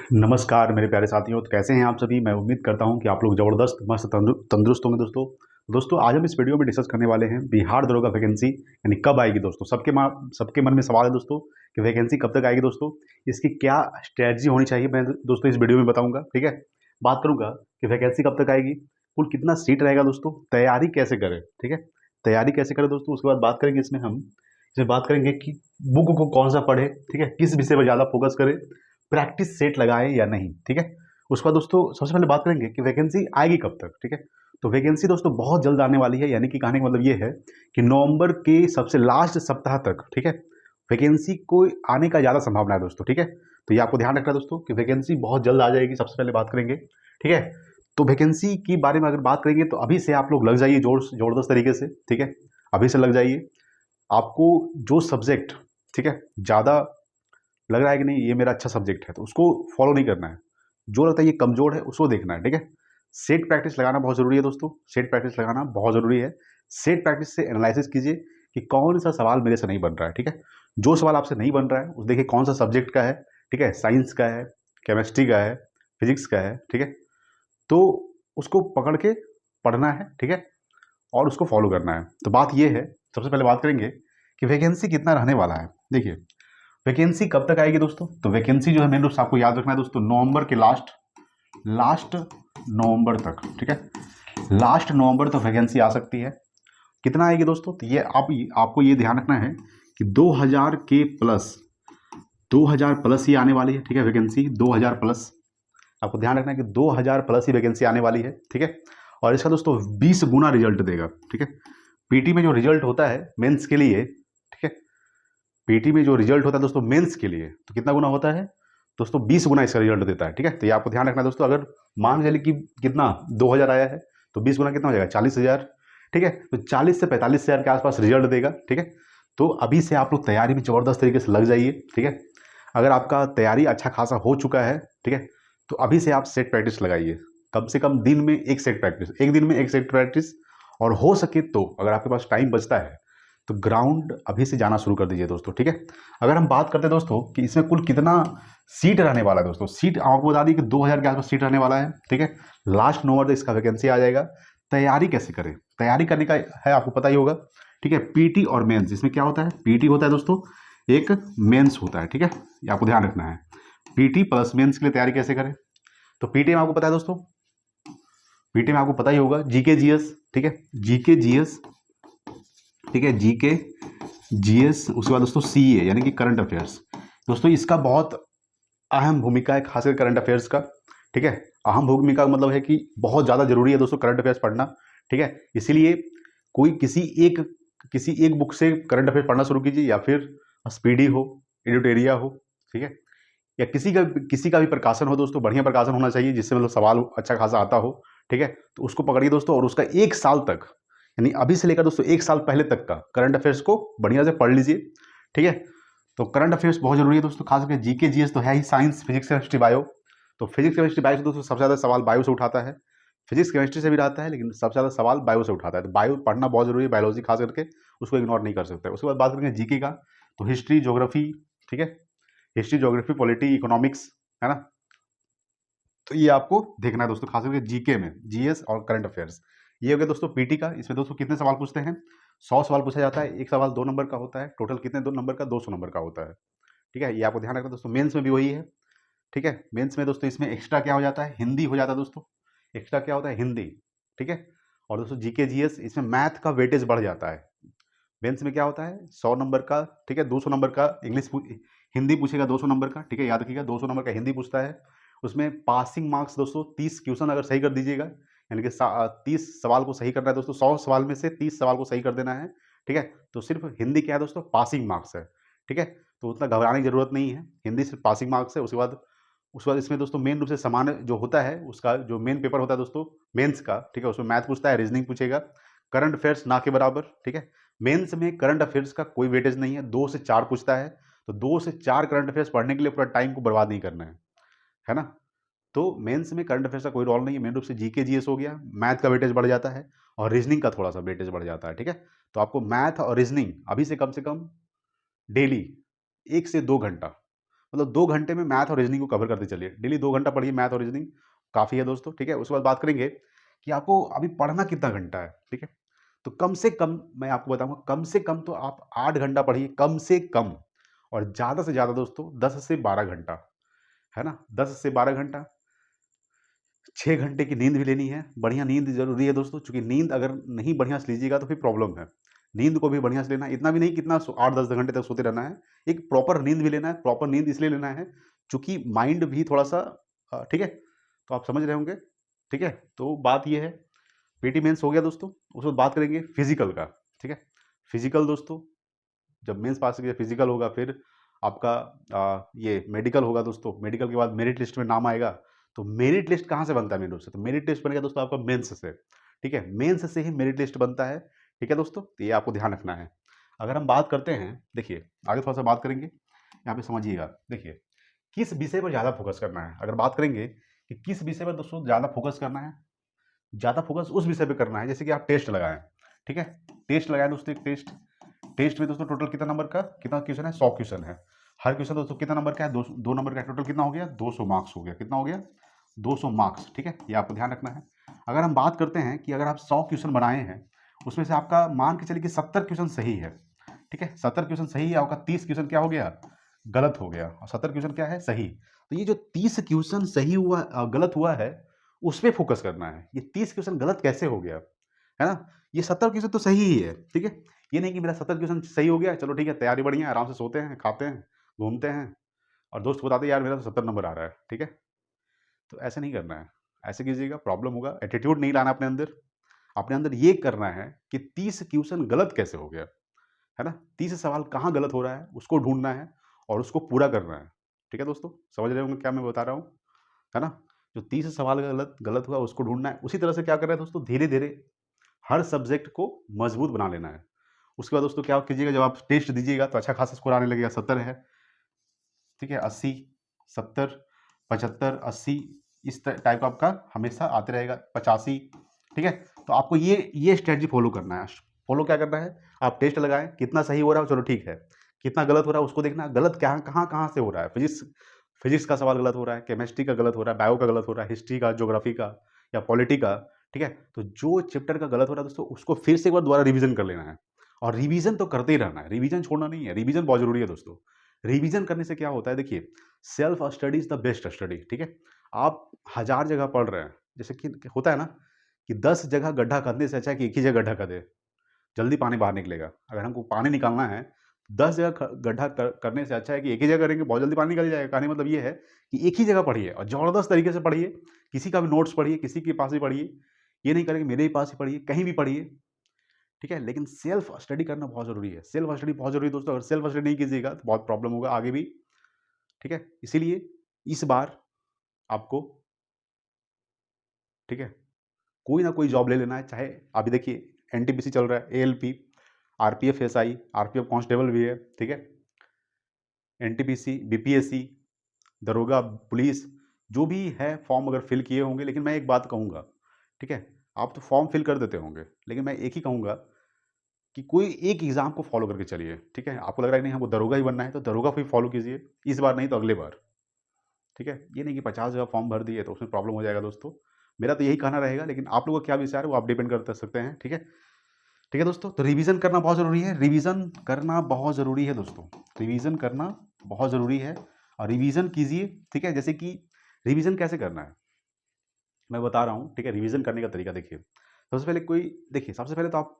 नमस्कार मेरे प्यारे साथियों। तो कैसे हैं आप सभी? मैं उम्मीद करता हूं कि आप लोग ज़बरदस्त मस्त तंदुरुस्त होंगे दोस्तों। दोस्तों आज हम इस वीडियो में डिस्कस करने वाले हैं बिहार दरोगा वैकेंसी यानी कब आएगी दोस्तों। सबके मन में सवाल है दोस्तों कि वैकेंसी कब तक आएगी दोस्तों, इसकी क्या स्ट्रैटेजी होनी चाहिए, मैं दोस्तों इस वीडियो में बताऊंगा। ठीक है, बात करूंगा कि वैकेंसी कब तक आएगी, कुल कितना सीट रहेगा दोस्तों, तैयारी कैसे करें। ठीक है, तैयारी कैसे करें दोस्तों। उसके बाद बात करेंगे इसमें बात करेंगे कि बुक को कौन सा पढ़े, ठीक है, किस विषय पर ज़्यादा फोकस करें, प्रैक्टिस सेट लगाए या नहीं। ठीक है, उसके बाद दोस्तों सबसे पहले बात करेंगे कि वैकेंसी आएगी कब तक। ठीक है, तो वैकेंसी दोस्तों बहुत जल्द आने वाली है, यानी कि कहने का मतलब ये है कि नवंबर के सबसे लास्ट सप्ताह तक, ठीक है, वैकेंसी को आने का ज़्यादा संभावना है दोस्तों। ठीक है, तो ये आपको ध्यान रखना है दोस्तों कि वैकेंसी बहुत जल्द आ जाएगी, सबसे पहले बात करेंगे। ठीक है, तो वैकेंसी के बारे में अगर बात करेंगे तो अभी से आप लोग लग जाइए जोरदस्त तरीके से। ठीक है, अभी से लग जाइए। आपको जो सब्जेक्ट, ठीक है, ज़्यादा लग रहा है कि नहीं ये मेरा अच्छा सब्जेक्ट है, तो उसको फॉलो नहीं करना है। जो लगता है ये कमजोर है उसको देखना है। ठीक है, सेट प्रैक्टिस लगाना बहुत जरूरी है दोस्तों, सेट प्रैक्टिस लगाना बहुत जरूरी है। सेट प्रैक्टिस से एनालिसिस कीजिए कि कौन सा सवाल मेरे से नहीं बन रहा है। ठीक है, जो सवाल आपसे नहीं बन रहा है उस देखिए कौन सा सब्जेक्ट का है। ठीक है, साइंस का है, केमिस्ट्री का है, फिजिक्स का है। ठीक है, तो उसको पकड़ के पढ़ना है। ठीक है, और उसको फॉलो करना है। तो बात ये है, सबसे पहले बात करेंगे कि वैकेंसी कितना रहने वाला है। देखिए वैकेंसी कब तक आएगी दोस्तों, तो वैकेंसी जो है मेन रूप से आपको याद रखना है दोस्तों, नवंबर के लास्ट लास्ट नवंबर तक। ठीक है, लास्ट नवंबर तक वैकेंसी आ सकती है। कितना आएगी दोस्तों, तो ये आपको ये ध्यान रखना है कि 2000 के प्लस, 2000 प्लस ही आने वाली है। ठीक है, वैकेंसी 2000 प्लस, आपको ध्यान रखना है कि 2000 प्लस ही वैकेंसी आने वाली है। ठीक है, और इसका दोस्तों 20 गुना रिजल्ट देगा। ठीक है, पीटी में जो रिजल्ट होता है मेंस के लिए, ठीक है, पीटी में जो रिजल्ट होता है दोस्तों मेंस के लिए, तो कितना गुना होता है दोस्तों, 20 गुना इसका रिजल्ट देता है। ठीक है, तो ये आपको ध्यान रखना है दोस्तों। अगर मान चलिए कि कितना 2000 आया है तो 20 गुना कितना हो जाएगा, 40,000। ठीक है, तो 40 से 45,000 के आसपास रिजल्ट देगा। ठीक है, तो अभी से आप लोग तैयारी में जबरदस्त तरीके से लग जाइए। ठीक है, अगर आपका तैयारी अच्छा खासा हो चुका है, ठीक है, तो अभी से आप सेट प्रैक्टिस लगाइए। कम से कम दिन में एक सेट प्रैक्टिस, एक दिन में एक सेट प्रैक्टिस, और हो सके तो अगर आपके पास टाइम बचता है तो ग्राउंड अभी से जाना शुरू कर दीजिए दोस्तों। ठीक है, अगर हम बात करते हैं दोस्तों कि इसमें कुल कितना सीट रहने वाला है दोस्तों, सीट आपको बता दी कि 2000 के आसपास सीट रहने वाला है। ठीक है, लास्ट नवंबर तक इसका वैकेंसी आ जाएगा। तैयारी कैसे करें, तैयारी करने का है आपको पता ही होगा। ठीक है, पीटी और मेंस, इसमें क्या होता है, पीटी होता है दोस्तों, एक मेंस होता है। ठीक है, ये आपको ध्यान रखना है, पीटी प्लस मेंस के लिए तैयारी कैसे करें। तो पीटी में आपको पता है दोस्तों, पीटी में आपको पता ही होगा जीके जीएस। ठीक है, जीके जीएस, ठीक है, जीके जीएस, उसके बाद दोस्तों सीए यानी कि करंट अफेयर्स। दोस्तों इसका बहुत अहम भूमिका है, खासकर करंट अफेयर्स का। ठीक है, अहम भूमिका का मतलब है कि बहुत ज़्यादा जरूरी है दोस्तों करंट अफेयर्स पढ़ना। ठीक है, इसीलिए कोई किसी एक बुक से करंट अफेयर्स पढ़ना शुरू कीजिए, या फिर स्पीडी हो, एडिटोरिया हो, ठीक है, या किसी का भी प्रकाशन हो दोस्तों, बढ़िया प्रकाशन होना चाहिए जिससे मतलब सवाल अच्छा खासा आता हो। ठीक है, तो उसको पकड़िए दोस्तों, और उसका एक साल तक, यानी अभी से लेकर दोस्तों एक साल पहले तक का करंट अफेयर्स को बढ़िया से पढ़ लीजिए। ठीक है, तो करंट अफेयर्स बहुत जरूरी है दोस्तों, खास करके जीके जीएस तो है ही, साइंस फिजिक्स केमिस्ट्री बायो। तो फिजिक्स केमिस्ट्री बायो से दोस्तों सबसे ज़्यादा सवाल बायो से उठाता है, फिजिक्स केमिस्ट्री से भी आता है, लेकिन सबसे ज़्यादा सवाल बायो से उठाता है। तो बायो पढ़ना बहुत जरूरी है, बायोलॉजी खास करके, उसको इग्नोर नहीं कर सकते। उसके बाद बात करेंगे जीके का, तो हिस्ट्री ज्योग्राफी, ठीक है, हिस्ट्री ज्योग्राफी पॉलिटी इकोनॉमिक्स, है ना, तो ये आपको देखना है दोस्तों, खास करके जीके में, जीएस और करंट अफेयर्स। ये हो गया दोस्तों पीटी का। इसमें दोस्तों कितने सवाल पूछते हैं, 100 सवाल पूछा जाता है, एक सवाल 2 नंबर का होता है, टोटल कितने 2 नंबर का, 200 नंबर का होता है। ठीक है, ये आपको ध्यान रखना दोस्तों। मेंस में भी वही है। ठीक है, मेंस में दोस्तों इसमें एक्स्ट्रा क्या हो जाता है, हिंदी हो जाता है दोस्तों, एक्स्ट्रा क्या होता है, हिंदी। ठीक है, और दोस्तों जीके जीएस, इसमें मैथ का वेटेज बढ़ जाता है। मेंस में क्या होता है, 100 नंबर का, ठीक है, 200 नंबर का हिंदी पूछेगा, 200 नंबर का। ठीक है, याद रखिएगा 200 नंबर का हिंदी पूछता है। उसमें पासिंग मार्क्स दोस्तों 30 क्वेश्चन अगर सही कर दीजिएगा, यानी कि 30 सवाल को सही करना है दोस्तों, 100 सवाल में से 30 सवाल को सही कर देना है। ठीक है, तो सिर्फ हिंदी क्या है दोस्तों, पासिंग मार्क्स है। ठीक है, तो उतना घबराने की जरूरत नहीं है, हिंदी सिर्फ पासिंग मार्क्स है। उसके बाद इसमें दोस्तों मेन रूप से सामान्य जो होता है, उसका जो मेन पेपर होता है दोस्तों मेंस का, ठीक है, उसमें मैथ पूछता है, रीजनिंग पूछेगा, करंट अफेयर्स ना के बराबर। ठीक है, मेंस में करंट अफेयर्स का कोई वेटेज नहीं है, 2 से 4 पूछता है, तो 2 से 4 करंट अफेयर्स पढ़ने के लिए पूरा टाइम को बर्बाद नहीं करना है ना। तो मेंस में करंट अफेयर्स का कोई रोल नहीं है, मेन रूप से जीके जीएस हो गया, मैथ का वेटेज बढ़ जाता है, और रीजनिंग का थोड़ा सा वेटेज बढ़ जाता है। ठीक है, तो आपको मैथ और रीजनिंग अभी से कम डेली 1 से 2 घंटा, मतलब 2 घंटे में मैथ और रीजनिंग को कवर करते चलिए। डेली 2 घंटा पढ़िए मैथ और रीजनिंग, काफ़ी है दोस्तों, ठीक है। उसके बाद बात करेंगे कि आपको अभी पढ़ना कितना घंटा है, ठीक है। तो कम से कम मैं आपको बताऊँगा, कम से कम तो आप 8 घंटा पढ़िए, कम से कम। और ज़्यादा से ज़्यादा दोस्तों 10 से 12 घंटा, है ना? 10 से 12 घंटा। 6 घंटे की नींद भी लेनी है, बढ़िया नींद ज़रूरी है दोस्तों, चूँकि नींद अगर नहीं बढ़िया से लीजिएगा तो फिर प्रॉब्लम है। नींद को भी बढ़िया से लेना है, इतना भी नहीं कितना 8-10 घंटे तक सोते रहना है, एक प्रॉपर नींद भी लेना है। प्रॉपर नींद इसलिए लेना है, चूँकि माइंड भी थोड़ा-सा ठीक है? तो आप समझ रहे होंगे, ठीक है? तो बात ये है, पीटी मेंस हो गया दोस्तों, उसके बाद बात करेंगे फिज़िकल का, ठीक है? फिज़िकल दोस्तों, जब मेंस पास किया फिज़िकल होगा, फिर आपका ये मेडिकल होगा दोस्तों, मेडिकल के बाद मेरिट लिस्ट में नाम आएगा। तो मेरिट लिस्ट कहाँ से बनता है मेन रूप से? तो मेरिट लिस्ट बनेगा दोस्तों आपका मेंस से, ठीक है? मेंस से ही मेरिट लिस्ट बनता है, ठीक है दोस्तों? तो ये आपको ध्यान रखना है। अगर हम बात करते हैं, देखिए आगे थोड़ा-सा बात करेंगे, यहाँ पे समझिएगा। देखिए, किस विषय पर ज़्यादा फोकस करना है? अगर बात करेंगे कि किस विषय पर दोस्तों ज़्यादा फोकस करना है, ज़्यादा फोकस उस विषय पे करना है, जैसे कि आप टेस्ट लगाएँ, ठीक है? टेस्ट लगाएँ दोस्तों, एक टेस्ट। टेस्ट में दोस्तों टोटल कितना नंबर का, कितना क्वेश्चन है? 100 क्वेश्चन है। हर क्वेश्चन दोस्तों कितना नंबर का है? 2 नंबर का है। टोटल कितना हो गया? 200 मार्क्स हो गया। कितना हो गया? 200 मार्क्स, ठीक है? ये आपको ध्यान रखना है। अगर हम बात करते हैं कि अगर आप 100 क्वेश्चन बनाए हैं, उसमें से आपका मान के चलिए कि 70 क्वेश्चन सही है, ठीक है? 70 क्वेश्चन सही है, आपका 30 क्वेश्चन क्या हो गया? गलत हो गया, और 70 क्वेश्चन क्या है? सही। तो ये जो 30 क्वेश्चन सही हुआ गलत हुआ है, उस पे फोकस करना है। ये 30 क्वेश्चन गलत कैसे हो गया? है ना? ये 70 क्वेश्चन तो सही ही है, ठीक है? ये नहीं कि मेरा 70 क्वेश्चन सही हो गया, चलो ठीक है, तैयारी बढ़िया है, आराम से सोते हैं, खाते हैं, घूमते हैं और दोस्त को बताते हैं, यार मेरा तो 70 नंबर आ रहा है, ठीक है? तो ऐसे नहीं करना है। ऐसे कीजिएगा प्रॉब्लम होगा, एटीट्यूड नहीं लाना अपने अंदर। अपने अंदर ये करना है कि 30 क्वेश्चन गलत कैसे हो गया, है ना? 30 सवाल कहाँ गलत हो रहा है, उसको ढूँढना है और उसको पूरा करना है। ठीक है दोस्तों? समझ रहे होंगे क्या मैं बता रहा हूँ, है ना? जो 30 सवाल गलत गलत हुआ उसको ढूँढना है। उसी तरह से क्या करना है दोस्तों, धीरे-धीरे हर सब्जेक्ट को मजबूत बना लेना है। उसके बाद दोस्तों क्या कीजिएगा, जब आप टेस्ट दीजिएगा तो अच्छा खासा स्कोर आने लगेगा। 70 है, ठीक है, 80, 70, 75, 80 इस टाइप का आपका हमेशा आते रहेगा, 85, ठीक है। तो आपको ये स्ट्रेटजी फॉलो करना है। फॉलो क्या करना है, आप टेस्ट लगाएं, कितना सही हो रहा है चलो ठीक है, कितना गलत हो रहा है उसको देखना। गलत क्या कहाँ कहाँ से हो रहा है, फिजिक्स फिजिक्स का सवाल गलत हो रहा है, केमिस्ट्री का गलत हो रहा है, बायो का गलत हो रहा है, हिस्ट्री का, ज्योग्राफी का या पॉलिटी का, ठीक है। तो जो चैप्टर का गलत हो रहा है दोस्तों, उसको फिर से एक बार दोबारा रिवीजन कर लेना है। और रिवीजन तो करते ही रहना है, रिवीजन छोड़ना नहीं है। रिवीजन बहुत जरूरी है दोस्तों। रिवीजन करने से क्या होता है, देखिए, self study is the best study, ठीक है। आप 1000 जगह पढ़ रहे हैं, जैसे कि होता है ना कि 10 जगह गड्ढा करने से अच्छा है कि एक ही जगह गड्ढा कर दे, जल्दी पानी बाहर निकलेगा। अगर हमको पानी निकालना है, 10 जगह गड्ढा करने से अच्छा है कि एक ही जगह करेंगे, बहुत जल्दी पानी निकल जाएगा। कहने का मतलब ये है कि एक ही जगह पढ़िए और ज़बरदस्त तरीके से पढ़िए। किसी का भी नोट्स पढ़िए, किसी के पास भी पढ़िए, ये नहीं करेंगे मेरे ही पास ही पढ़िए, कहीं भी पढ़िए, ठीक है। लेकिन सेल्फ स्टडी करना बहुत ज़रूरी है। सेल्फ स्टडी बहुत ज़रूरी है दोस्तों। अगर सेल्फ स्टडी नहीं कीजिएगा तो बहुत प्रॉब्लम होगा आगे भी, ठीक है। इसीलिए इस बार आपको, ठीक है, कोई ना कोई जॉब ले लेना है। चाहे अभी देखिए एनटीपीसी चल रहा है, ALP, RPF, SI, RPF constable भी है, ठीक है, एनटीपीसी, बीपीएससी, दरोगा, पुलिस, जो भी है फॉर्म अगर फिल किए होंगे। लेकिन मैं एक बात कहूँगा, ठीक है, आप तो फॉर्म फिल कर देते होंगे, लेकिन मैं एक ही कहूँगा कि कोई एक एग्ज़ाम को फॉलो करके चलिए, ठीक है। आपको लग रहा है नहीं हमको दरोगा ही बनना है, तो दरोगा को ही फॉलो कीजिए, इस बार नहीं तो अगले बार, ठीक है। ये नहीं कि 50 जगह फॉर्म भर दिए तो उसमें प्रॉब्लम हो जाएगा दोस्तों। मेरा तो यही कहना रहेगा, लेकिन आप लोगों का क्या विचार है वो आप डिपेंड कर सकते हैं, ठीक है। ठीक है दोस्तों, तो रिवीजन करना बहुत ज़रूरी है। रिवीजन करना बहुत ज़रूरी है दोस्तों, रिवीजन करना बहुत ज़रूरी है। और रिवीजन कीजिए, ठीक है। जैसे कि रिवीजन कैसे करना है मैं बता रहा हूँ, ठीक है। रिवीजन करने का तरीका देखिए, सबसे पहले देखिए, सबसे पहले तो आप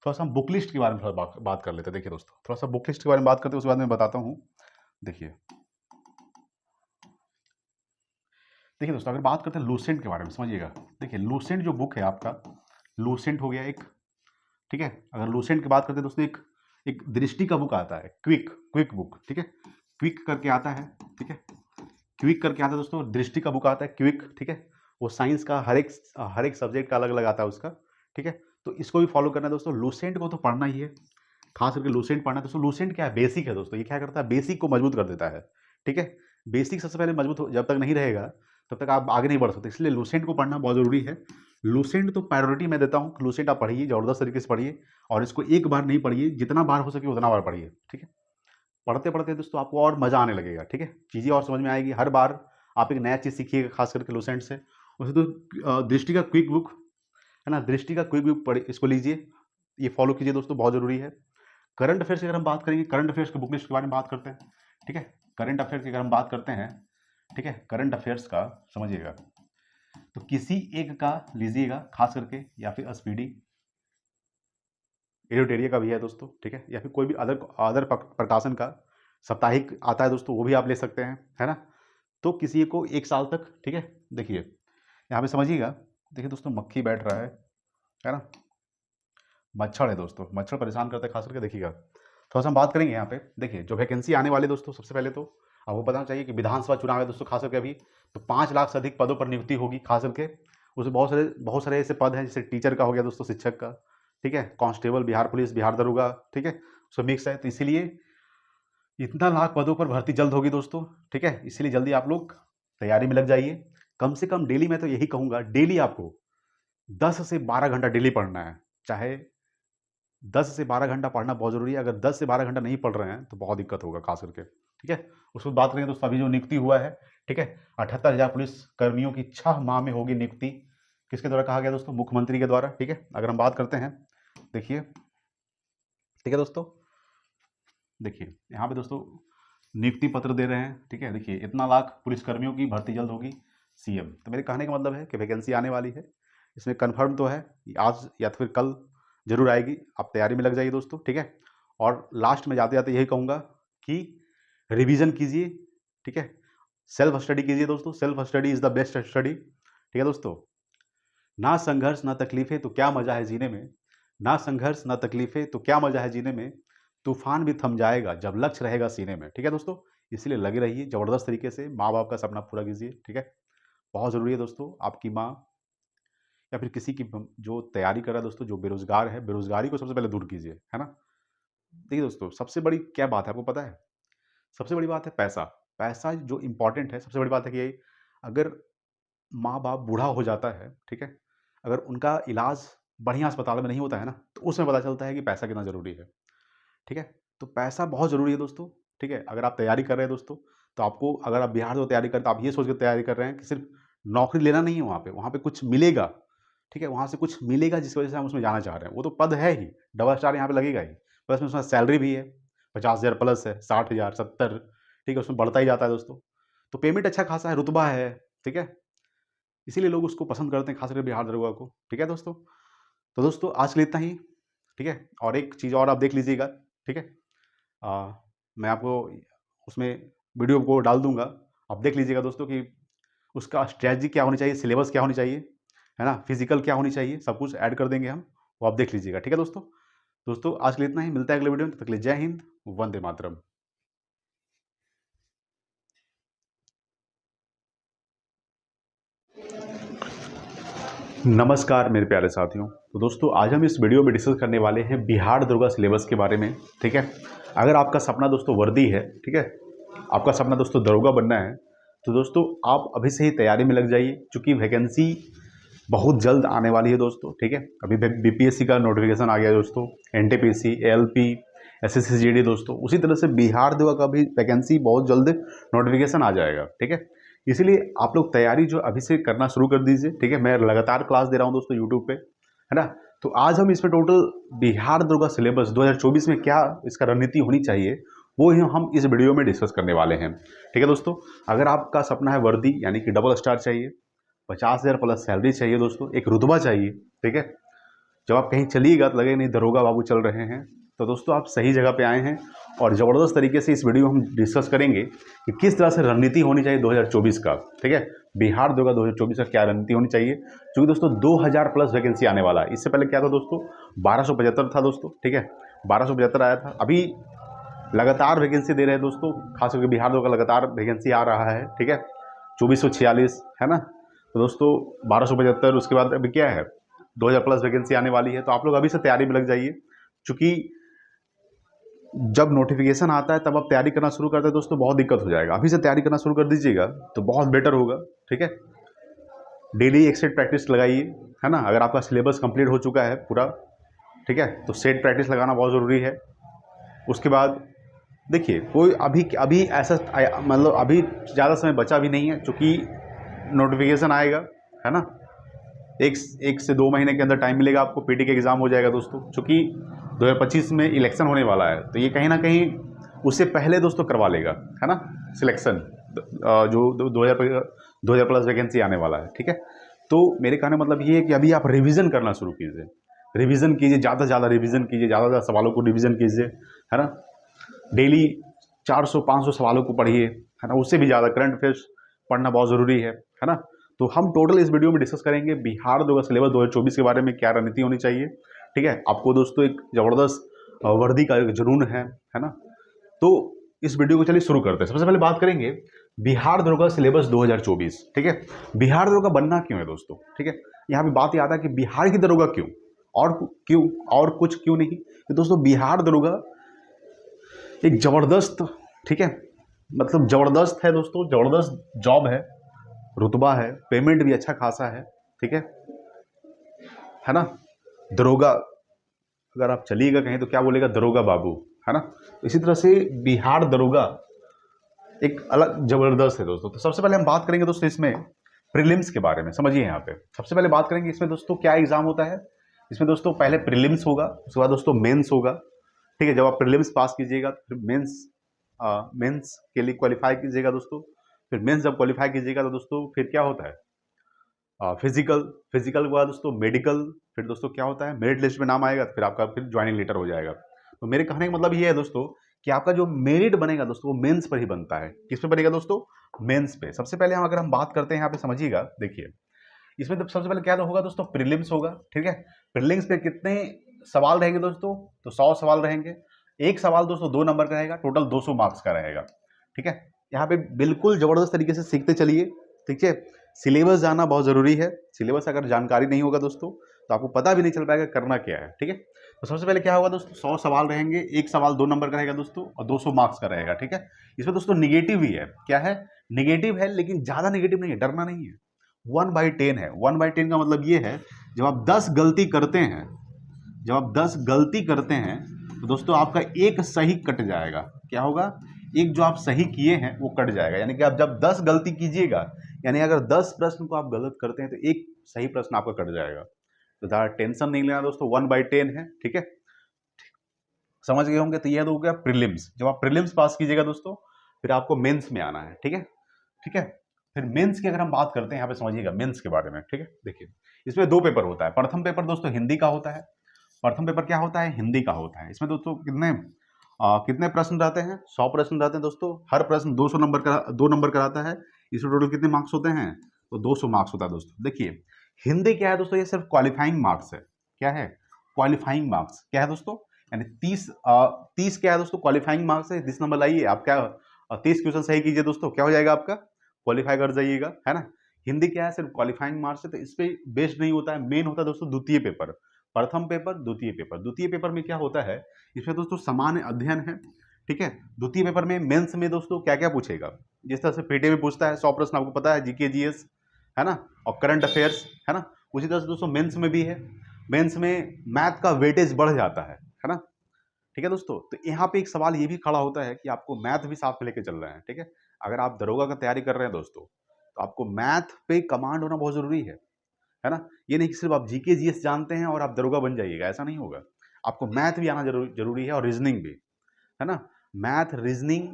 थोड़ा सा हम बुक लिस्ट के बारे में थोड़ा बात कर लेते हैं। देखिए दोस्तों, थोड़ा सा बुक लिस्ट के बारे में बात करते हैं, उसके बाद मैं बताता हूँ। देखिए देखिए दोस्तों, अगर बात करते हैं लूसेंट के बारे में, समझिएगा। देखिए लूसेंट जो बुक है आपका, लूसेंट हो गया एक, ठीक है। अगर लूसेंट की बात करते हैं दोस्तों, एक एक दृष्टि का बुक आता है, क्विक क्विक बुक, ठीक है, क्विक करके आता है, ठीक है, क्विक करके आता है दोस्तों। दृष्टि का बुक आता है क्विक, ठीक है। वो साइंस का हर एक सब्जेक्ट का अलग अलग आता है उसका, ठीक है। तो इसको भी फॉलो करना है दोस्तों। लूसेंट को तो पढ़ना ही है, खास करके लूसेंट पढ़ना है दोस्तों। लूसेंट क्या है, बेसिक है दोस्तों। ये क्या करता है, बेसिक को मजबूत कर देता है, ठीक है। बेसिक सबसे पहले मजबूत जब तक नहीं रहेगा तब तक आप आगे नहीं बढ़ सकते। इसलिए लूसेंट को पढ़ना बहुत ज़रूरी है। लूसेंट तो प्रायोरिटी मैं देता हूँ, लूसेंट आप पढ़िए, ज़बरदस्त तरीके से पढ़िए। और इसको एक बार नहीं पढ़िए, जितना बार हो सके उतना बार पढ़िए, ठीक है। पढ़ते पढ़ते दोस्तों आपको और मज़ा आने लगेगा, ठीक है, चीज़ें और समझ में आएगी। हर बार आप एक नया चीज़ सीखिएगा, खास करके लुसेंट से। वैसे तो दृष्टि का क्विक बुक है ना, दृष्टि का क्विक बुक पढ़े, इसको लीजिए, ये फॉलो कीजिए दोस्तों, बहुत ज़रूरी है। करंट अफेयर्स की अगर हम बात करेंगे, करंट अफेयर्स की बुक लिस्ट के बारे में बात करते हैं, ठीक है। करंट अफेयर्स की अगर हम बात करते हैं, ठीक है, करंट अफेयर्स का समझिएगा, तो किसी एक का लीजिएगा खास करके, या फिर स्पीडी एडिटोरिया का भी है दोस्तों, ठीक है, या फिर कोई भी अदर प्रकाशन का साप्ताहिक आता है दोस्तों, वो भी आप ले सकते हैं, है ना। तो किसी को 1 साल तक, ठीक है, देखिए यहाँ पे समझिएगा, देखिए दोस्तों मक्खी बैठ रहा है ना, मच्छर है दोस्तों, मच्छर परेशान करता है खास करके, देखिएगा थोड़ा सा हम बात करेंगे यहाँ पे। देखिए जो वैकेंसी आने वाले दोस्तों, सबसे पहले तो आपको पता चाहिए कि विधानसभा चुनाव है दोस्तों, खास करके अभी तो 5 लाख से अधिक पदों पर नियुक्ति होगी, खास करके उसमें बहुत सारे ऐसे पद हैं, जैसे टीचर का हो गया दोस्तों, शिक्षक का, ठीक है, कांस्टेबल, बिहार पुलिस, बिहार दरोगा, ठीक है, उसमें मिक्स है, तो इसीलिए इतना लाख पदों पर भर्ती जल्द होगी दोस्तों, ठीक है, इसीलिए जल्दी आप लोग तैयारी में लग जाइए। कम से कम डेली, मैं तो यही कहूँगा, डेली आपको 10 से 12 घंटा डेली पढ़ना है। चाहे 10 से 12 घंटा पढ़ना बहुत ज़रूरी है। अगर 10 से 12 घंटा नहीं पढ़ रहे हैं तो बहुत दिक्कत होगा खास करके, ठीक है। उसको बात करेंगे दोस्तों, अभी जो नियुक्ति हुआ है, ठीक है, 78,000 पुलिस कर्मियों की 6 माह में होगी नियुक्ति। किसके द्वारा कहा गया दोस्तों? मुख्यमंत्री के द्वारा, ठीक है। अगर हम बात करते हैं, देखिए, ठीक है दोस्तों, देखिए यहाँ पे दोस्तों नियुक्ति पत्र दे रहे हैं, ठीक है। देखिए इतना लाख पुलिसकर्मियों की भर्ती जल्द होगी, सीएम। तो मेरे कहने का मतलब है कि वैकेंसी आने वाली है, इसमें कन्फर्म तो है, आज या तो फिर कल जरूर आएगी। आप तैयारी में लग जाइए दोस्तों, ठीक है। और लास्ट में जाते जाते यही कहूँगा कि रिवीजन कीजिए, ठीक है, सेल्फ स्टडी कीजिए दोस्तों। Self study is the best study, ठीक है दोस्तों। ना संघर्ष ना तकलीफें तो क्या मज़ा है जीने में, ना संघर्ष ना तकलीफें तो क्या मज़ा है जीने में, तूफान भी थम जाएगा जब लक्ष्य रहेगा सीने में, ठीक है दोस्तों। इसलिए लगे रहिए ज़बरदस्त तरीके से, माँ बाप का सपना पूरा कीजिए, ठीक है। बहुत ज़रूरी है दोस्तों, आपकी माँ या फिर किसी की जो तैयारी कर रहा है दोस्तों, जो बेरोजगार है, बेरोजगारी को सबसे पहले दूर कीजिए, है ना। देखिए दोस्तों, सबसे बड़ी क्या बात है आपको पता है? सबसे बड़ी बात है पैसा। पैसा जो इम्पोर्टेंट है, सबसे बड़ी बात है कि अगर माँ बाप बूढ़ा हो जाता है, ठीक है, अगर उनका इलाज बढ़िया अस्पताल में नहीं होता है ना, तो उसमें पता चलता है कि पैसा कितना ज़रूरी है, ठीक है। तो पैसा बहुत ज़रूरी है दोस्तों, ठीक है। अगर आप तैयारी कर रहे हैं दोस्तों, तो आपको, अगर आप बिहार से तैयारी करते तो आप ये सोच के तैयारी कर रहे हैं कि सिर्फ नौकरी लेना नहीं है, वहाँ पे कुछ मिलेगा, ठीक है, वहाँ से कुछ मिलेगा जिसकी वजह से हम उसमें जाना चाह रहे हैं। वो तो पद है ही, डबल स्टार यहाँ पे लगेगा ही, प्लस में उसमें सैलरी भी है, 50,000 प्लस है, 60,000, 70, ठीक है, उसमें बढ़ता ही जाता है दोस्तों। तो पेमेंट अच्छा खासा है, रुतबा है, ठीक है, इसीलिए लोग उसको पसंद करते हैं, खास करके बिहार दरोगा को, ठीक है दोस्तों। तो दोस्तों आज के लिए इतना ही, ठीक है। और एक चीज़ और आप देख लीजिएगा, ठीक है, मैं आपको उसमें वीडियो को डाल दूंगा, आप देख लीजिएगा दोस्तों कि उसका स्ट्रैटेजी क्या होनी चाहिए, सिलेबस क्या होनी चाहिए, है ना, फिजिकल क्या होनी चाहिए, सब कुछ ऐड कर देंगे हम, वो आप देख लीजिएगा, ठीक है दोस्तों। दोस्तों आज के लिए इतना ही, मिलता है अगले वीडियो में, तब तक के लिए जय हिंद, वंदे मातरम। नमस्कार मेरे प्यारे साथियों। तो दोस्तों आज हम इस वीडियो में डिस्कस करने वाले हैं बिहार दरोगा सिलेबस के बारे में, ठीक है। अगर आपका सपना दोस्तों वर्दी है, ठीक है, आपका सपना दोस्तों दरोगा बनना है, तो दोस्तों आप अभी से ही तैयारी में लग जाइए, क्योंकि वैकेंसी बहुत जल्द आने वाली है दोस्तों, ठीक है। अभी बीपीएससी का नोटिफिकेशन आ गया दोस्तों, एनटीपीसी, एएलपी, एसएससी जीडी दोस्तों, उसी तरह से बिहार दरोगा का भी वैकेंसी बहुत जल्द नोटिफिकेशन आ जाएगा, ठीक है। इसीलिए आप लोग तैयारी जो अभी से करना शुरू कर दीजिए, ठीक है। मैं लगातार क्लास दे रहा हूँ दोस्तों यूट्यूब पे, है ना। तो आज हम इसमें टोटल बिहार दरोगा सिलेबस 2024 में क्या इसका रणनीति होनी चाहिए, वो ही हम इस वीडियो में डिस्कस करने वाले हैं, ठीक है दोस्तों। अगर आपका सपना है वर्दी, यानी कि डबल स्टार चाहिए, 50,000 प्लस सैलरी चाहिए दोस्तों, एक रुतबा चाहिए, ठीक है, जब आप कहीं चलिएगा तो लगे नहीं दरोगा बाबू चल रहे हैं, तो दोस्तों आप सही जगह पे आए हैं। और ज़बरदस्त तरीके से इस वीडियो में हम डिस्कस करेंगे कि किस तरह से रणनीति होनी चाहिए 2024 का, ठीक है। बिहार दरोगा 2024 का क्या रणनीति होनी चाहिए, क्योंकि दोस्तों 2000 प्लस वैकेंसी आने वाला है। इससे पहले क्या था दोस्तों, 1275 था दोस्तों, ठीक है, 1275 आया था। अभी लगातार वैकेंसी दे रहे हैं दोस्तों, खास करके बिहार दरोगा लगातार वैकेंसी आ रहा है, ठीक है, 2446, है ना। तो दोस्तों 1275, उसके बाद अभी क्या है, 2000 प्लस वैकेंसी आने वाली है। तो आप लोग अभी से तैयारी में लग जाइए, क्योंकि जब नोटिफिकेशन आता है तब आप तैयारी करना शुरू करते हैं दोस्तों, बहुत दिक्कत हो जाएगा। अभी से तैयारी करना शुरू कर दीजिएगा तो बहुत बेटर होगा, ठीक है। डेली एक सेट प्रैक्टिस लगाइए, है ना। अगर आपका सिलेबस कंप्लीट हो चुका है पूरा, ठीक है, तो सेट प्रैक्टिस लगाना बहुत ज़रूरी है। उसके बाद देखिए कोई अभी अभी ऐसा मतलब अभी ज़्यादा समय बचा भी नहीं है, चूँकि नोटिफिकेशन आएगा, है ना। एक से 2 महीने के अंदर टाइम मिलेगा आपको, पीटी का एग्ज़ाम हो जाएगा दोस्तों। चूँकि 2025 में इलेक्शन होने वाला है, तो ये कहीं ना कहीं उससे पहले दोस्तों करवा लेगा, है ना, सिलेक्शन जो 2000 प्लस वैकेंसी आने वाला है, ठीक है। तो मेरे कहने मतलब ये है कि अभी आप रिवीजन करना शुरू कीजिए, रिवीजन कीजिए, ज़्यादा से ज़्यादा रिवीजन कीजिए, ज़्यादा से ज़्यादा सवालों को रिवीजन कीजिए, है ना। डेली 400-500 सवालों को पढ़िए, है ना, उससे भी ज़्यादा करंट अफेयर्स पढ़ना बहुत ज़रूरी है ना। तो हम टोटल इस वीडियो में डिस्कस करेंगे बिहार दरोगा सिलेबस 2024 के बारे में, क्या रणनीति होनी चाहिए, ठीक है। आपको दोस्तों एक ज़बरदस्त वर्दी का एक जुनून है ना। तो इस वीडियो को चलिए शुरू करते हैं। सबसे पहले बात करेंगे बिहार दरोगा सिलेबस 2024, ठीक है। बिहार दरोगा बनना क्यों है दोस्तों, ठीक है। यहाँ पे बात ये आता है कि बिहार की दरोगा क्यों, और कुछ क्यों नहीं। तो दोस्तों बिहार दरोगा एक ज़बरदस्त, ठीक है, मतलब ज़बरदस्त है दोस्तों, ज़बरदस्त जॉब है, रुतबा है, पेमेंट भी अच्छा खासा है, ठीक है ना। दरोगा, अगर आप चलिएगा कहीं तो क्या बोलेगा, दरोगा बाबू, है ना। इसी तरह से बिहार दरोगा एक अलग ज़बरदस्त है दोस्तों। तो सबसे पहले हम बात करेंगे दोस्तों इसमें प्रीलिम्स के बारे में, समझिए यहाँ पे। सबसे पहले बात करेंगे इसमें दोस्तों क्या एग्जाम होता है। इसमें दोस्तों पहले प्रीलिम्स होगा, उसके बाद दोस्तों मेंस होगा, ठीक है। जब आप प्रीलिम्स पास कीजिएगा फिर मेंस के लिए क्वालिफाई कीजिएगा दोस्तों। फिर मेंस जब क्वालिफाई कीजिएगा तो दोस्तों फिर क्या होता है, फिजिकल के बाद दोस्तों मेडिकल, फिर दोस्तों क्या होता है, मेरिट लिस्ट में नाम आएगा, फिर आपका फिर ज्वाइनिंग लेटर हो जाएगा। तो मेरे कहने का मतलब ये है दोस्तों कि आपका जो मेरिट बनेगा दोस्तों वो मेंस पर ही बनता है। किस पे बनेगा दोस्तों, मेंस पे। सबसे पहले अगर हम बात करते हैं यहाँ पे, समझिएगा, देखिए इसमें तो सबसे पहले क्या होगा दोस्तों, प्रीलिम्स होगा, ठीक है। प्रीलिम्स पे कितने सवाल रहेंगे दोस्तों, तो 100 सवाल रहेंगे। एक सवाल दोस्तों 2 नंबर का रहेगा, टोटल 200 मार्क्स का रहेगा, ठीक है। यहाँ पे बिल्कुल जबरदस्त तरीके से सीखते चलिए, ठीक है। सिलेबस जानना बहुत जरूरी है, सिलेबस अगर जानकारी नहीं होगा दोस्तों तो आपको पता भी नहीं चल पाएगा करना क्या है, ठीक है। तो सबसे पहले क्या होगा दोस्तों, 100 सवाल रहेंगे, एक सवाल 2 नंबर का रहेगा दोस्तों और 200 मार्क्स का रहेगा, ठीक है। इसमें दोस्तों निगेटिव भी है, क्या है, निगेटिव है, लेकिन ज्यादा निगेटिव नहीं है, डरना नहीं है। 1/10 है। 1/10 का मतलब ये है, जब आप 10 गलती करते हैं, जब आप 10 गलती करते हैं तो दोस्तों आपका एक सही कट जाएगा। क्या होगा, एक जो आप सही किए हैं वो कट जाएगा। यानी कि आप जब 10 गलती कीजिएगा, यानी अगर 10 प्रश्न को आप गलत करते हैं तो एक सही प्रश्न आपका कट जाएगा। तो ज़्यादा टेंशन नहीं लेना दोस्तों, 1/10 है, ठीक है, समझ गए होंगे। तो यह हो गया प्रीलिम्स। जब आप प्रीलिम्स पास कीजिएगा दोस्तों फिर आपको मेंस में आना है, ठीक है, ठीक है। फिर मेंस की अगर हम बात करते हैं यहाँ पे, समझिएगा मेंस के बारे में, ठीक है। देखिए इसमें 2 पेपर होता है। प्रथम पेपर दोस्तों हिंदी का होता है, प्रथम पेपर क्या होता है, हिंदी का होता है। इसमें दोस्तों कितने प्रश्न रहते हैं, 100 प्रश्न रहते हैं दोस्तों। हर प्रश्न 200 नंबर का, 2 नंबर का रहता है। इसमें टोटल कितने मार्क्स होते हैं, तो 200 मार्क्स होता है दोस्तों। देखिए हिंदी क्या है दोस्तों, ये सिर्फ क्वालिफाइंग मार्क्स है। क्या है, क्वालिफाइंग मार्क्स क्या है दोस्तों, यानी 30 क्या है दोस्तों, क्वालिफाइंग मार्क्स है। 30 नंबर लाइए आप, क्या 30 क्वेश्चन सही कीजिए दोस्तों, क्या हो जाएगा आपका, क्वालिफाई कर जाइएगा, है ना। हिंदी क्या है, सिर्फ क्वालिफाइंग मार्क्स है, तो इस पे बेस्ड नहीं होता है। मेन होता है दोस्तों द्वितीय पेपर, प्रथम पेपर, द्वितीय पेपर। द्वितीय पेपर में क्या होता है, इसमें दोस्तों सामान्य अध्ययन है, ठीक है। द्वितीय पेपर में मेंस में दोस्तों क्या क्या पूछेगा, जिस तरह से पीटी में पूछता है 100 प्रश्न, आपको पता है, जीके जीएस, है ना, और करंट अफेयर्स, है ना। उसी तरह से दोस्तों मेंस में भी है। मेंस में मैथ का वेटेज बढ़ जाता है ना, ठीक है दोस्तों। तो यहाँ पे एक सवाल ये भी खड़ा होता है कि आपको मैथ भी साथ में लेके चल रहे हैं, ठीक है। अगर आप दरोगा का तैयारी कर रहे हैं दोस्तों तो आपको मैथ पे कमांड होना बहुत जरूरी है ना। ये नहीं कि सिर्फ आप जीके जीएस जानते हैं और आप दरोगा बन जाइएगा, ऐसा नहीं होगा। आपको मैथ भी आना जरूरी है और रीजनिंग भी, है ना। मैथ रीजनिंग,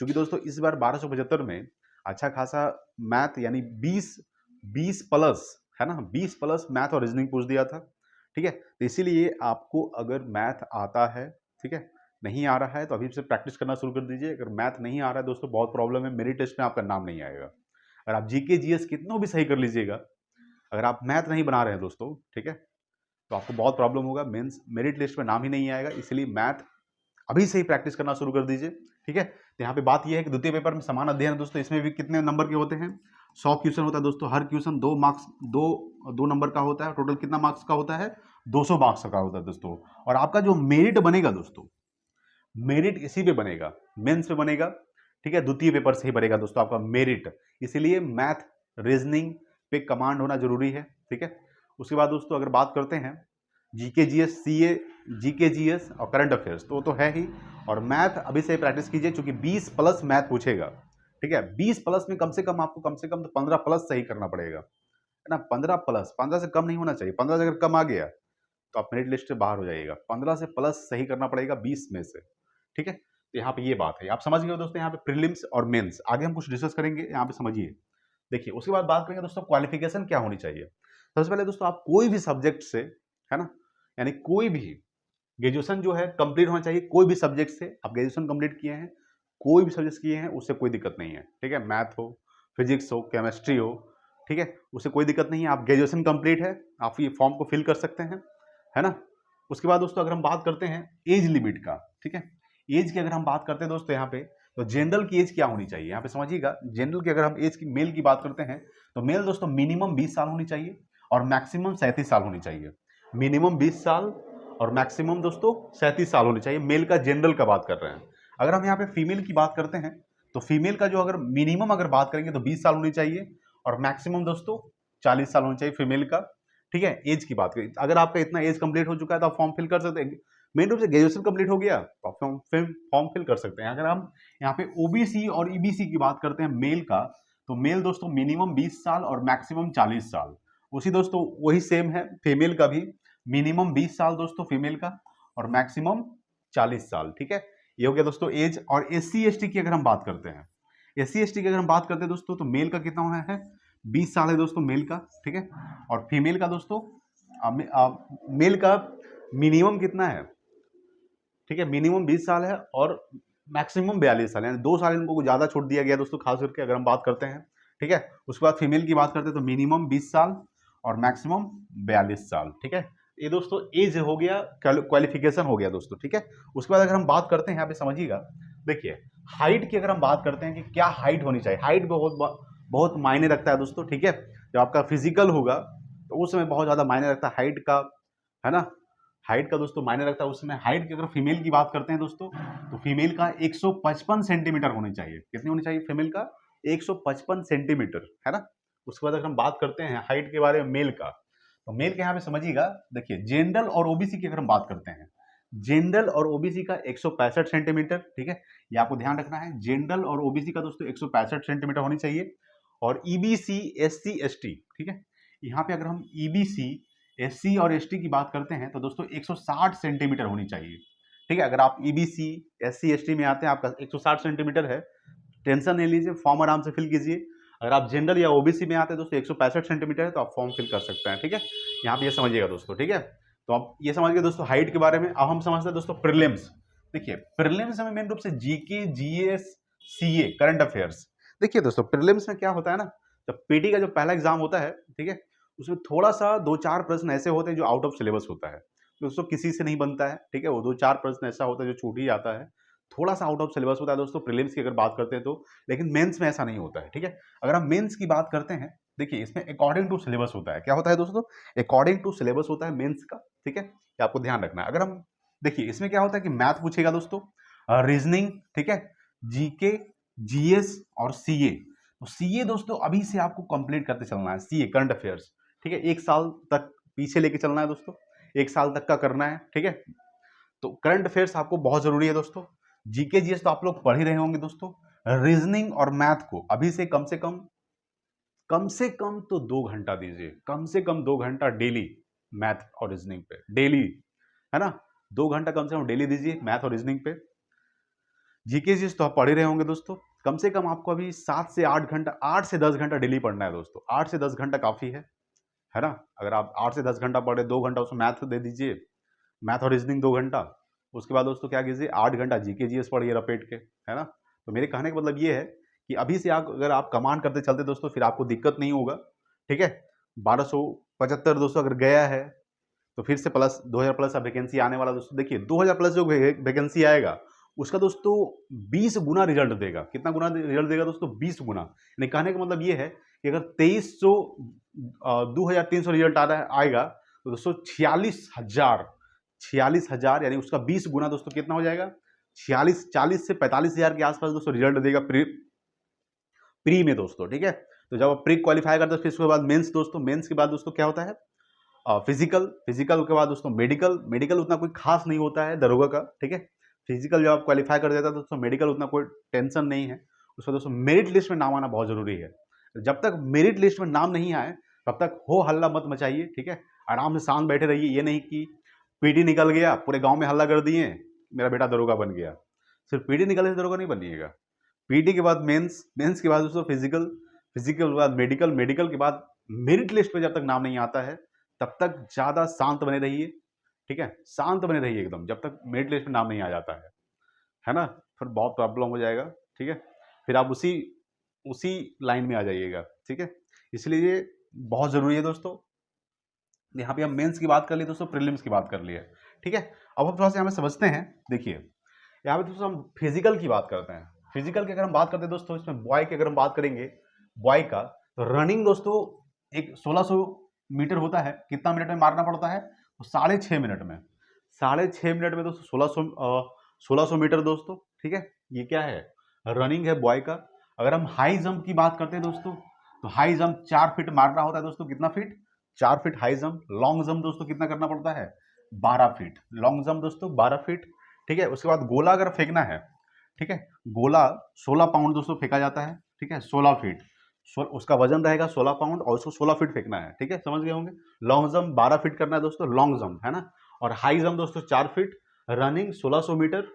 क्योंकि दोस्तों इस बार 1275 में अच्छा खासा मैथ, यानी 20 प्लस, है ना, 20 प्लस मैथ और रीजनिंग पूछ दिया था, ठीक है। तो इसीलिए आपको अगर मैथ आता है, ठीक है, नहीं आ रहा है तो अभी से प्रैक्टिस करना शुरू कर दीजिए। अगर मैथ नहीं आ रहा है दोस्तों बहुत प्रॉब्लम है, मेरिट टेस्ट में आपका नाम नहीं आएगा। अगर आप जीके जीएस कितनों भी सही कर लीजिएगा, अगर आप मैथ नहीं बना रहे हैं दोस्तों, ठीक है, तो आपको बहुत प्रॉब्लम होगा, मेंस मेरिट लिस्ट में नाम ही नहीं आएगा। इसलिए मैथ अभी से ही प्रैक्टिस करना शुरू कर दीजिए, ठीक है। तो यहाँ पे बात यह है कि द्वितीय पेपर में समान अध्ययन है दोस्तों। इसमें भी कितने नंबर के होते हैं, 100 क्वेश्चन होता है दोस्तों। हर क्वेश्चन 2 मार्क्स, दो नंबर का होता है। टोटल कितना मार्क्स का होता है, 200 मार्क्स का होता है दोस्तों। और आपका जो मेरिट बनेगा दोस्तों, मेरिट इसी पे बनेगा, मेंस पे बनेगा, ठीक है। द्वितीय पेपर से ही बनेगा दोस्तों आपका मेरिट। इसीलिए मैथ रीजनिंग पे कमांड होना जरूरी है, ठीक है। उसके बाद दोस्तों अगर बात करते हैं GK GS CA GK GS और करंट अफेयर्स तो वो तो है ही, और मैथ अभी से प्रैक्टिस कीजिए क्योंकि 20 प्लस मैथ पूछेगा, ठीक है। 20 प्लस में कम से कम आपको कम से कम तो 15 प्लस सही करना पड़ेगा, है ना। 15 प्लस, 15 से कम नहीं होना चाहिए। 15 से अगर कम आ गया तो आप मेरिट लिस्ट से बाहर हो जाइएगा। 15 से प्लस सही करना पड़ेगा 20 में से, ठीक है। तो यहाँ पे ये बात है, आप समझ गए दोस्तों। यहाँ पे प्रीलिम्स और मेंस आगे हम कुछ डिस्कस करेंगे, यहाँ पे समझिए। देखिए उसके बाद बात करेंगे दोस्तों क्वालिफिकेशन क्या होनी चाहिए। सबसे पहले दोस्तों आप कोई भी सब्जेक्ट से, है ना, यानी कोई भी ग्रेजुएशन जो है कंप्लीट होना चाहिए। कोई भी सब्जेक्ट से आप ग्रेजुएशन कंप्लीट किए हैं, कोई भी सब्जेक्ट किए हैं, उससे कोई दिक्कत नहीं है, ठीक है। मैथ हो, फिजिक्स हो, केमिस्ट्री हो, ठीक है, उससे कोई दिक्कत नहीं है। आप ग्रेजुएशन कंप्लीट है, आप ये फॉर्म को फिल कर सकते हैं, है ना। उसके बाद दोस्तों अगर हम बात करते हैं एज लिमिट का, ठीक है, एज की अगर हम बात करते हैं दोस्तों यहाँ पे, तो जनरल की एज क्या होनी चाहिए यहाँ पे समझिएगा। जनरल की अगर हम एज की मेल की बात करते हैं तो मेल दोस्तों मिनिमम 20 साल होनी चाहिए और मैक्सिमम 37 साल होनी चाहिए। मिनिमम 20 साल और मैक्सिमम दोस्तों 37 साल होनी चाहिए। मेल का जनरल का बात कर रहे हैं। अगर हम यहाँ पे फीमेल की बात करते हैं तो फीमेल का जो अगर मिनिमम अगर बात करेंगे तो 20 साल होनी चाहिए और मैक्सिमम दोस्तों 40 साल होनी चाहिए फीमेल का, ठीक है। एज की बात करें, अगर आपका इतना एज कंप्लीट हो चुका है तो आप फॉर्म फिल कर सकते हैं। मेन रूप से ग्रेजुएशन कंप्लीट हो गया तो आप फॉर्म फिल कर सकते हैं। अगर हम यहाँ पे ओबीसी और ईबीसी की बात करते हैं मेल का, तो मेल दोस्तों मिनिमम 20 साल और मैक्सिमम 40 साल। उसी दोस्तों वही सेम है फीमेल का भी, मिनिमम 20 साल दोस्तों फीमेल का और मैक्सिमम 40 साल, ठीक है। ये हो गया दोस्तों एज। और एससी एसटी की अगर हम बात करते हैं, एससी एसटी की अगर हम बात करते हैं दोस्तों, तो मेल का कितना होना है, 20 साल है दोस्तों मेल का, ठीक है। और फीमेल का दोस्तों मेल का मिनिमम कितना है, ठीक है, मिनिमम 20 साल है और मैक्सिमम 42 साल, यानी 2 साल इनको ज़्यादा छूट दिया गया दोस्तों, खास करके अगर हम बात करते हैं, ठीक है। उसके बाद फीमेल की बात करते हैं तो मिनिमम 20 साल और मैक्सिमम 42 साल, ठीक है। ये दोस्तों एज हो गया, क्वालिफिकेशन हो गया दोस्तों, ठीक है। उसके बाद अगर हम बात करते हैं यहाँ पे समझिएगा, देखिए हाइट की अगर हम बात करते हैं कि क्या हाइट होनी चाहिए, हाइट बहुत मायने रखता है दोस्तों, ठीक है। जब आपका फिजिकल होगा तो उस समय बहुत ज़्यादा मायने रखता है हाइट का, है ना। हाइट का दोस्तों मायने रखता है उस समय। हाइट की अगर फीमेल की बात करते हैं दोस्तों, तो फीमेल का 155 सेंटीमीटर होनी चाहिए। कितनी होनी चाहिए फीमेल का, 155 सेंटीमीटर, है ना। उसके बाद अगर हम बात करते हैं हाइट के बारे में मेल का, तो मेल के यहाँ पे समझिएगा, देखिए जनरल और ओबीसी की अगर हम बात करते हैं, जनरल और ओबीसी का 165 सेंटीमीटर, ठीक है, ये आपको ध्यान रखना है। जनरल और ओबीसी का दोस्तों 165 सेंटीमीटर होनी चाहिए। और ईबीसी एससी एसटी, ठीक है, यहाँ पे अगर हम ईबीसी एससी और एसटी की बात करते हैं तो दोस्तों 160 सेंटीमीटर होनी चाहिए, ठीक है। अगर आप ईबीसी एससी एसटी में आते हैं, आपका 160 सेंटीमीटर है, टेंशन नहीं लीजिए, फॉर्म आराम से फिल कीजिए। अगर आप जनरल या ओबीसी में आते हैं दोस्तों 165 सेंटीमीटर है तो आप फॉर्म फिल कर सकते हैं, ठीक है। यहाँ पे ये समझिएगा दोस्तों, ठीक है। तो आप ये समझ गए दोस्तों हाइट के बारे में। अब हम समझते हैं दोस्तों प्रीलिम्स। देखिए प्रीलिम्स में मेन रूप से GK GS CA current affairs. देखिए दोस्तों प्रीलिम्स में क्या होता है ना, जब पीटी का जो पहला एग्जाम होता है, ठीक है, उसमें थोड़ा सा 2-4 प्रश्न ऐसे होते हैं जो आउट ऑफ सिलेबस होता है, दोस्तों किसी से नहीं बनता है, ठीक है। वो 2-4 प्रश्न ऐसा होता है जो छूट ही जाता है, थोड़ा सा आउट ऑफ सिलेबस होता है दोस्तों प्रीलिम्स की अगर बात करते हैं तो। लेकिन मेंस में ऐसा नहीं होता है, ठीक है। अगर हम मेंस की बात करते हैं, देखिए इसमें अकॉर्डिंग टू सिलेबस होता है। क्या होता है दोस्तों, अकॉर्डिंग टू सिलेबस होता है मेंस का, ठीक है, ये आपको ध्यान रखना है। अगर हम देखिए इसमें क्या होता है कि मैथ पूछेगा दोस्तों, रीजनिंग, ठीक है, जीके जीएस और सीए। तो सीए दोस्तों अभी से आपको कंप्लीट करते चलना है, सीए करंट अफेयर्स, ठीक है, 1 साल तक पीछे लेके चलना है दोस्तों, 1 साल तक का करना है, ठीक है। तो करंट अफेयर्स आपको बहुत जरूरी है दोस्तों। जीके जीएस तो आप लोग पढ़ ही रहे होंगे दोस्तों। रीजनिंग और मैथ को अभी से कम से कम तो 2 घंटा दीजिए, कम से कम 2 घंटा डेली मैथ और रीजनिंग पे, डेली, है ना। 2 घंटा कम से कम डेली दीजिए मैथ और रीजनिंग पे। जीके जीएस तो आप पढ़ ही रहे होंगे दोस्तों। कम से कम आपको अभी 7 से 8 घंटा, 8 से 10 घंटा डेली पढ़ना है दोस्तों। 8 से 10 घंटा काफी है ना। अगर आप 8 से 10 घंटा पढ़े, 2 घंटा उसमें मैथ दे दीजिए, मैथ और रीजनिंग 2 घंटा। उसके बाद दोस्तों क्या कीजिए, 8 घंटा जीके जीएस पढ़िए रपेट के, है ना। तो मेरे कहने का मतलब ये है कि अभी से अगर आप कमांड करते चलते दोस्तों, फिर आपको दिक्कत नहीं होगा, ठीक है। 1275 दोस्तों अगर गया है तो फिर से प्लस 2000 प्लस वैकेंसी आने वाला दोस्तों। देखिए 2000 प्लस जो वैकेंसी आएगा उसका दोस्तों 20 गुना रिजल्ट देगा। कितना गुना रिजल्ट देगा दोस्तों, 20 गुना। यानी कहने का मतलब ये है कि अगर 2300 2300 रिजल्ट आएगा तो दोस्तों 46,000 यानी उसका 20 गुना दोस्तों कितना हो जाएगा, 40 से 45,000 के आसपास दोस्तों रिजल्ट देगा प्री में दोस्तों, ठीक है। तो जब आप प्री क्वालिफाई करते हैं फिर उसके बाद मेंस दोस्तों, मेंस के बाद दोस्तों क्या होता है, फिजिकल, फिजिकल के बाद दोस्तों मेडिकल, मेडिकल उतना कोई खास नहीं होता है दरोगा का, ठीक है। फिजिकल जब आप क्वालिफाई कर देता है तो दोस्तों मेडिकल उतना कोई टेंशन नहीं है। उसका दोस्तों मेरिट लिस्ट में नाम आना बहुत जरूरी है। जब तक मेरिट लिस्ट में नाम नहीं आए तब तक हो हल्ला मत मचाइए, ठीक है। आराम से शांत बैठे रहिए। ये नहीं कि पीटी निकल गया पूरे गांव में हल्ला कर दिए मेरा बेटा दरोगा बन गया। सिर्फ पीटी निकलने से दरोगा नहीं बनिएगा। पीटी के बाद मेंस, मेंस के बाद दोस्तों फिजिकल, फिजिकल के बाद मेडिकल, मेडिकल के बाद मेरिट लिस्ट पे जब तक नाम नहीं आता है तब तक ज़्यादा शांत बने रहिए, ठीक है। शांत बने रहिए एकदम जब तक मेरिट लिस्ट में नाम नहीं आ जाता है ना। फिर बहुत प्रॉब्लम हो जाएगा, ठीक है। फिर आप उसी उसी लाइन में आ जाइएगा, ठीक है। इसलिए ये बहुत ज़रूरी है दोस्तों। यहाँ पे हम मेंस की बात कर लिए दोस्तों, प्रीलिम्स की बात कर लिए, ठीक है। अब हम थोड़ा सा यहाँ पे समझते हैं। देखिए यहाँ पे दोस्तों हम फिजिकल की बात करते हैं। फिजिकल की अगर हम बात करते हैं दोस्तों, इसमें बॉय की अगर हम बात करेंगे, बॉय का तो रनिंग दोस्तों एक 1600 मीटर होता है। कितना मिनट में मारना पड़ता है? तो 6.5 मिनट में, 6.5 मिनट में दोस्तों 1600 मीटर दोस्तों, ठीक है। ये क्या है? रनिंग है बॉय का। अगर हम हाई जंप की बात करते हैं दोस्तों, तो हाई जंप 4 फीट मारना होता है दोस्तों। कितना feet? 4 feet high jump. Long jump दोस्तों कितना करना पड़ता है? 12 फीट। लॉन्ग जंप दोस्तों 12 फीट, ठीक है। उसके बाद गोला अगर फेंकना है, ठीक है, गोला 16 पाउंड दोस्तों फेंका जाता है, ठीक है, 16 फीट। उसका वजन रहेगा 16 पाउंड और उसको 16 फीट फेंकना है, ठीक है, समझ गए होंगे। लॉन्ग जंप 12 फीट करना है दोस्तों, लॉन्ग जंप, है ना। और हाई जंप दोस्तों 4 फीट, रनिंग 1600 मीटर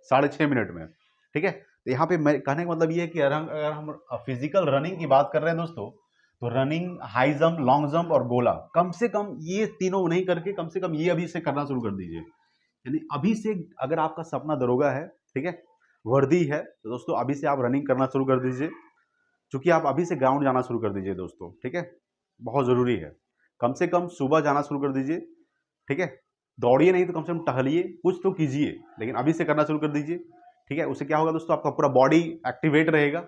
6.5 मिनट में, ठीक है। तो यहाँ पे मैं कहने का मतलब ये है कि अगर हम फिजिकल रनिंग की बात कर रहे हैं दोस्तों, तो running, high jump, long jump और गोला, कम से कम ये तीनों नहीं करके कम से कम ये अभी से करना शुरू कर दीजिए। यानी अभी से अगर आपका सपना दरोगा है, ठीक है, वर्दी है, तो दोस्तों अभी से आप रनिंग करना शुरू कर दीजिए। क्योंकि आप अभी से ग्राउंड जाना शुरू कर दीजिए दोस्तों, ठीक है, बहुत ज़रूरी है। कम से कम सुबह जाना शुरू कर दीजिए, ठीक है। दौड़िए नहीं तो कम से कम टहलिए, कुछ तो कीजिए, लेकिन अभी से करना शुरू कर दीजिए, ठीक है। उससे क्या होगा दोस्तों, आपका पूरा बॉडी एक्टिवेट रहेगा,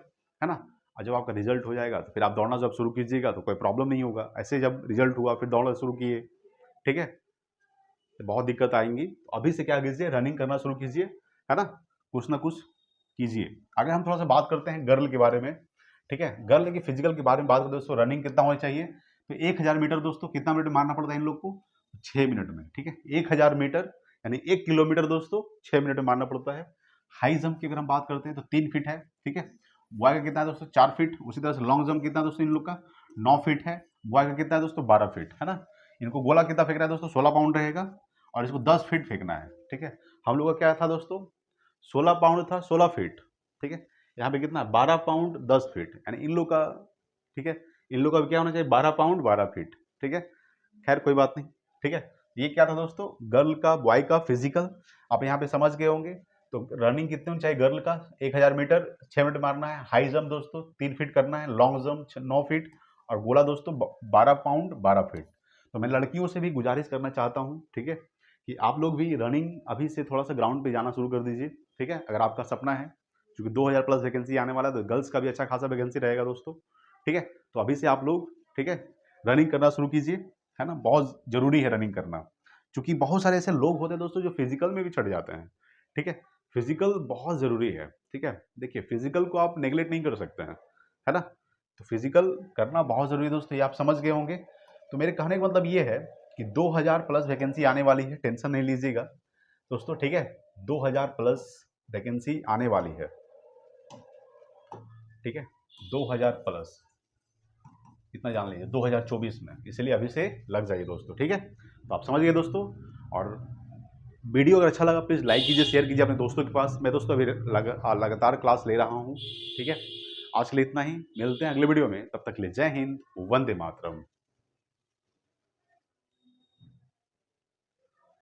है ना। और जब आपका रिजल्ट हो जाएगा तो फिर आप दौड़ना जब शुरू कीजिएगा तो कोई प्रॉब्लम नहीं होगा। ऐसे जब रिजल्ट हुआ फिर दौड़ना शुरू किए, ठीक है, तो बहुत दिक्कत आएंगी। अभी से क्या कीजिए, रनिंग करना शुरू कीजिए, है ना, कुछ ना कुछ कीजिए। आगे हम थोड़ा सा बात करते हैं गर्ल के बारे में, ठीक है। गर्ल की फिजिकल के बारे में बात करते हैं दोस्तों। रनिंग कितना होना चाहिए? तो 1000 मीटर दोस्तों कितना मिनट में मारना पड़ता है इन लोग को? 6 मिनट में, ठीक है। 1000 मीटर यानी 1 किलोमीटर दोस्तों 6 मिनट में मारना पड़ता है। हाई जंप की अगर हम बात करते हैं तो 3 फीट है, ठीक है। बॉय का कितना है दोस्तों? 4 फीट। उसी तरह से लॉन्ग जंप कितना है दोस्तों इन लोग का? 9 फीट है। बॉय का कितना है दोस्तों? 12 फीट, है ना। इनको गोला कितना फेंकना है दोस्तों? 16 पाउंड रहेगा और इसको 10 फीट फेंकना है, ठीक है। हम लोग का क्या था दोस्तों? 16 पाउंड था, 16 फीट, ठीक है। यहाँ पे कितना? 12 पाउंड 10 फीट, यानी इन लोग का, ठीक है, इन लोग का क्या होना चाहिए? 12 पाउंड 12 फीट, ठीक है। खैर कोई बात नहीं, ठीक है। ये क्या था दोस्तों? गर्ल का, बॉय का फिजिकल आप यहाँ पे समझ गए होंगे। तो रनिंग कितनी होनी चाहिए गर्ल का? 1000 मीटर 6 मिनट मारना है। हाई जंप दोस्तों 3 फीट करना है। लॉन्ग जंप 9 फीट और गोला दोस्तों 12 पाउंड 12 फीट। तो मैं लड़कियों से भी गुजारिश करना चाहता हूँ, ठीक है, कि आप लोग भी रनिंग अभी से थोड़ा सा ग्राउंड पे जाना शुरू कर दीजिए, ठीक है, अगर आपका सपना है। क्योंकि 2000 प्लस वैकेंसी आने वाला है तो गर्ल्स का भी अच्छा खासा वैकेंसी रहेगा दोस्तों, ठीक है। तो अभी से आप लोग, ठीक है, रनिंग करना शुरू कीजिए, है ना। बहुत ज़रूरी है रनिंग करना, क्योंकि बहुत सारे ऐसे लोग होते हैं दोस्तों जो फिजिकल में भी चढ़ जाते हैं, ठीक है। फिजिकल बहुत ज़रूरी है, ठीक है। देखिए फिजिकल को आप नेगलेक्ट नहीं कर सकते हैं, है ना। तो फिजिकल करना बहुत ज़रूरी है दोस्तों, ये आप समझ गए होंगे। तो मेरे कहने का मतलब ये है कि 2000 प्लस वैकेंसी आने वाली है, टेंशन नहीं लीजिएगा दोस्तों, ठीक है। 2000 प्लस वैकेंसी आने वाली है, ठीक है, 2000 प्लस, इतना जान लीजिए 2024 में। इसलिए अभी से लग जाइए दोस्तों, ठीक है। तो आप समझ गए दोस्तों। और वीडियो अगर अच्छा लगा प्लीज़ लाइक कीजिए, शेयर कीजिए अपने दोस्तों के पास। मैं दोस्तों अभी लगातार क्लास ले रहा हूँ, ठीक है। आज के लिए इतना ही, मिलते हैं अगले वीडियो में। तब तक के लिए जय हिंद, वंदे मातरम।